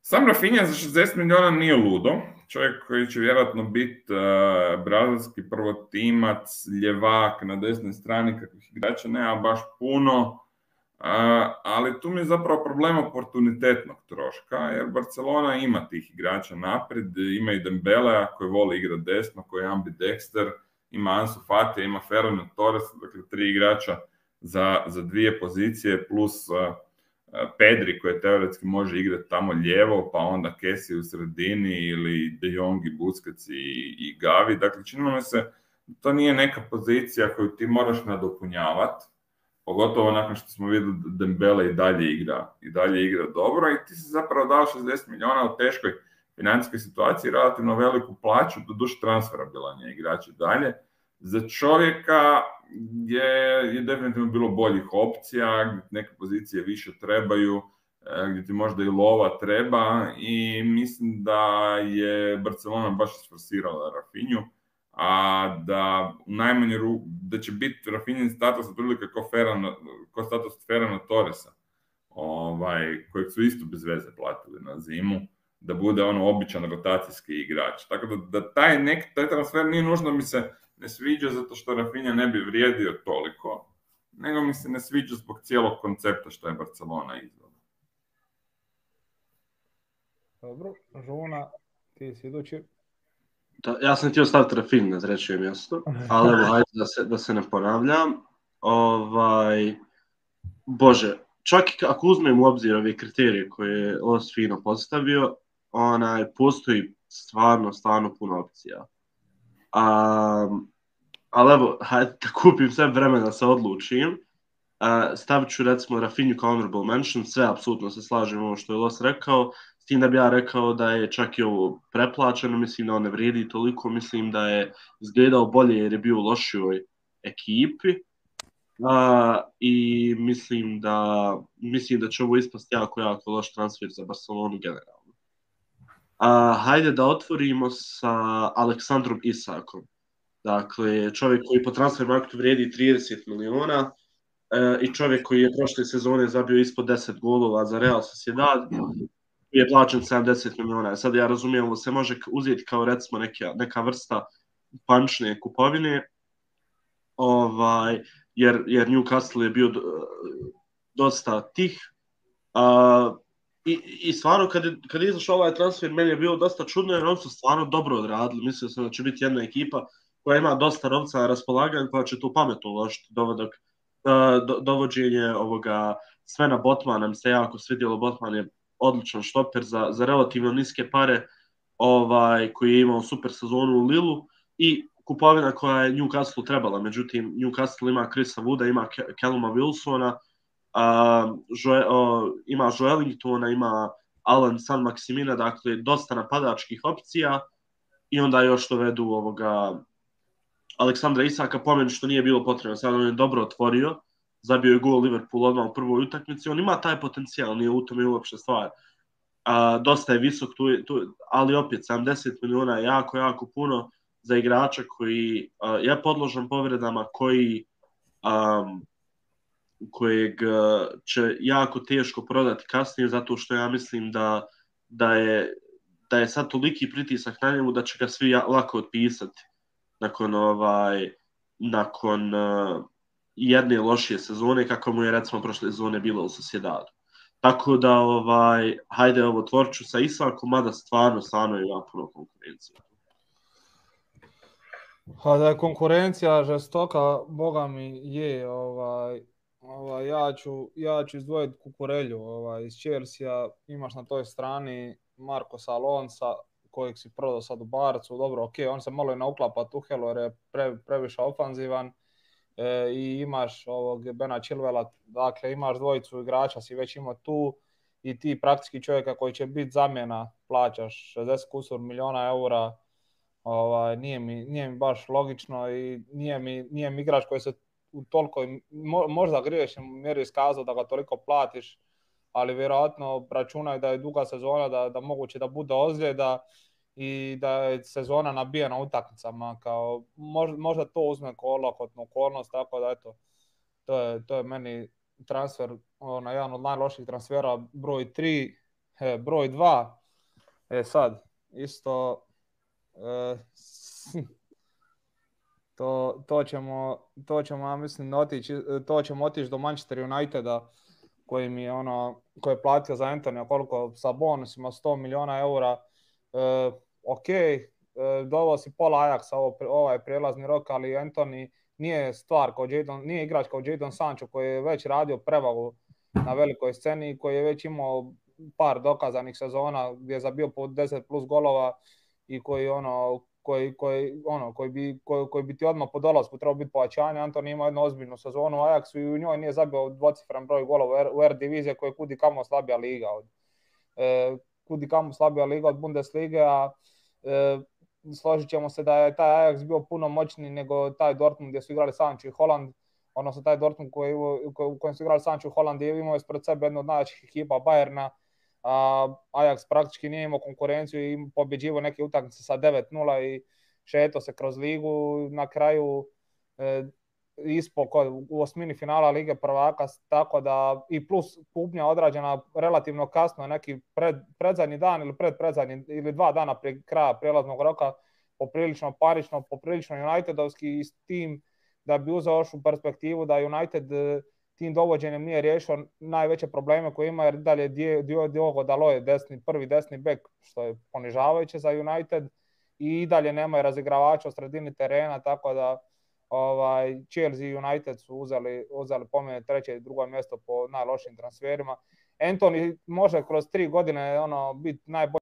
Sam Rafinha za 60 milijuna nije ludo. Čovjek koji će vjerojatno biti brazilski prvotimac, ljevak na desnoj strani, kakvih igrača nema baš puno. Ali tu mi je zapravo problem oportunitetnog troška, jer Barcelona ima tih igrača naprijed, ima i Dembelea koji voli igrati desno, koji je ambidexter, ima Ansu Fati, ima Ferran Torres, dakle 3 igrača za 2 pozicije, plus Pedri koji teoretski može igrati tamo lijevo, pa onda Kessie u sredini ili De Jong i Busquets i Gavi. Dakle, činilo mi se to nije neka pozicija koju ti moraš nadopunjavati, pogotovo nakon što smo vidjeli da Dembele i dalje igra dobro i ti si zapravo dao 60 milijuna u teškoj financijskoj situaciji, relativno veliku plaću, doduše transferabilan je igrač i dalje. Za čovjeka je definitivno bilo boljih opcija, gdje neke pozicije više trebaju, gdje ti možda i lova treba i mislim da je Barcelona baš isforsirala Rafinju, a da u najmanju ruku, da će biti Rafinjin status otprilike ko status Ferrana Torresa, kojeg su isto bez veze platili na zimu, da bude ono običan rotacijski igrač. Tako da taj transfer nije nužno mi se ne sviđa zato što Rafinha ne bi vrijedio toliko, nego mi se ne sviđa zbog cijelog koncepta što je Barcelona izvela. Dobro, Žuna, ti si idući. Ja sam htio staviti Rafinha na treće mjesto, ali evo, hajde da se ne ponavljam. Bože, čak i ako uzmem u obzir ove kriterije koje je Los fino postavio, postoji stvarno puno opcija. Ali evo, hajde da kupim sve vremena da se odlučim. Stavit ću recimo Rafinha kao honorable mention, sve apsolutno se slažem ovo što je Los rekao, s tim da bi ja rekao da je čak i ovo preplaćeno, mislim da on ne vrijedi toliko, mislim da je izgledao bolje jer je bio u lošijoj ekipi i mislim da će ovo ispasti jako loš transfer za Barcelonu generalno. Hajde da otvorimo sa Aleksandrom Isakom. Dakle, čovjek koji po transfermarktu vrijedi 30 milijuna i čovjek koji je prošle sezone zabio ispod 10 golova za Real Sociedad je plaćen 70 milijuna. Sad ja razumijem, ovo se može uzeti kao recimo neka vrsta pančne kupovine, jer Newcastle je bio dosta tih. I stvarno, kad je izašao ovaj transfer, meni je bilo dosta čudno, jer oni su stvarno dobro odradili. Mislio sam da će biti jedna ekipa koja ima dosta novca na raspolaganju, koja će tu pametno uložiti. Dovođenje ovoga Svena Botmana, mi se jako svidjelo. Botman je odličan štoper za relativno niske pare, koji je imao super sezonu u Lillu i kupovina koja je Newcastle trebala. Međutim, Newcastle ima Chrisa Wooda, ima Calluma Wilsona, ima Joelingtona, ima Alan San Maximina, dakle dosta napadačkih opcija i onda još dovedu Aleksandra Isaka, po meni što nije bilo potrebno. Sad on je dobro otvorio, zabio je gol Liverpool odmah u prvoj utakmici, on ima taj potencijal, nije u tome uopšte stvar. Dosta je visok, ali opet 70 milijuna je jako puno za igrača koji je podložan povredama, kojeg će jako teško prodati kasnije, zato što ja mislim da je sad toliki pritisak na njemu da će ga svi lako otpisati nakon jedne lošije sezone, kako mu je recimo prošle sezone bilo u Sociedadu. Tako da, hajde ovo tvorču sa Isakom, mada stvarno ima puno konkurencije. Da je konkurencija žestoka, boga mi je, ja ću izdvojiti Kukurelju iz Chelsea. Imaš na toj strani Marcosa Alonsa, kojeg si prodao sad u Barcu. Dobro, ok, on se malo i ne uklapa Tuhelu jer je previše ofanzivan. I imaš Bena Chilwella, dakle imaš dvojicu igrača, si već imao tu i ti praktički čovjeka koji će biti zamjena, plaćaš 60 kusur milijuna eura. Nije mi baš logično i nije mi igrač koji se u toliko, možda griješno mjeri iskazao da ga toliko platiš, ali vjerojatno računaj da je duga sezona, da moguće da bude ozljeda i da je sezona nabijena utakmicama, kao možda to uzme kao olakotnu okolnost, tako da eto, to je meni transfer, jedan od najloših transfera broj 3. Broj 2. Sad, isto to ćemo, ja mislim, otići do Manchester Uniteda, koji je platio za Antonija koliko sa bonusima 100 milijuna eura. Ok, doveo si pola Ajaxa ovaj prijelazni rok, ali Antony nije nije igrač kao Jadon Sancho koji je već radio prevagu na velikoj sceni, koji je već imao par dokazanih sezona gdje je zabio po 10 plus golova i koji bi ti odmah po dolasku trebao biti pojačanje. Antony ima jednu ozbiljnu sezonu u Ajaxu i u njoj nije zabio dvocifren broj golova u R-divizije koja je kudi kamo slabija liga od Bundeslige, a složit ćemo se da je taj Ajax bio puno moćniji nego taj Dortmund gdje su igrali Sancho i Haaland, odnosno taj Dortmund u kojem su igrali Sancho i Haaland je imao ispred sebe jednu od najjačih ekipa Bayerna, a Ajax praktički nije imao konkurenciju i pobjeđivao neke utakmice sa 9-0 i šeto se kroz ligu, na kraju ispao u osmini finala Lige prvaka, tako da i plus kupnja odrađena relativno kasno, neki predzadnji dan ili predpredzadnji ili 2 dana prije kraja prijelaznog roka, poprilično parično, poprilično Unitedovski, i s tim da bi uzeo još u perspektivu da United tim dovođenjem nije riješio najveće probleme koje ima, jer dalje Diogo Dalot je prvi desni bek, što je ponižavajuće za United, i dalje nemaju razigravača u sredini terena, tako da Chelsea i United su uzeli po mene 3. i 2. mjesto po najlošim transferima. Antony može kroz 3 godine biti najbolji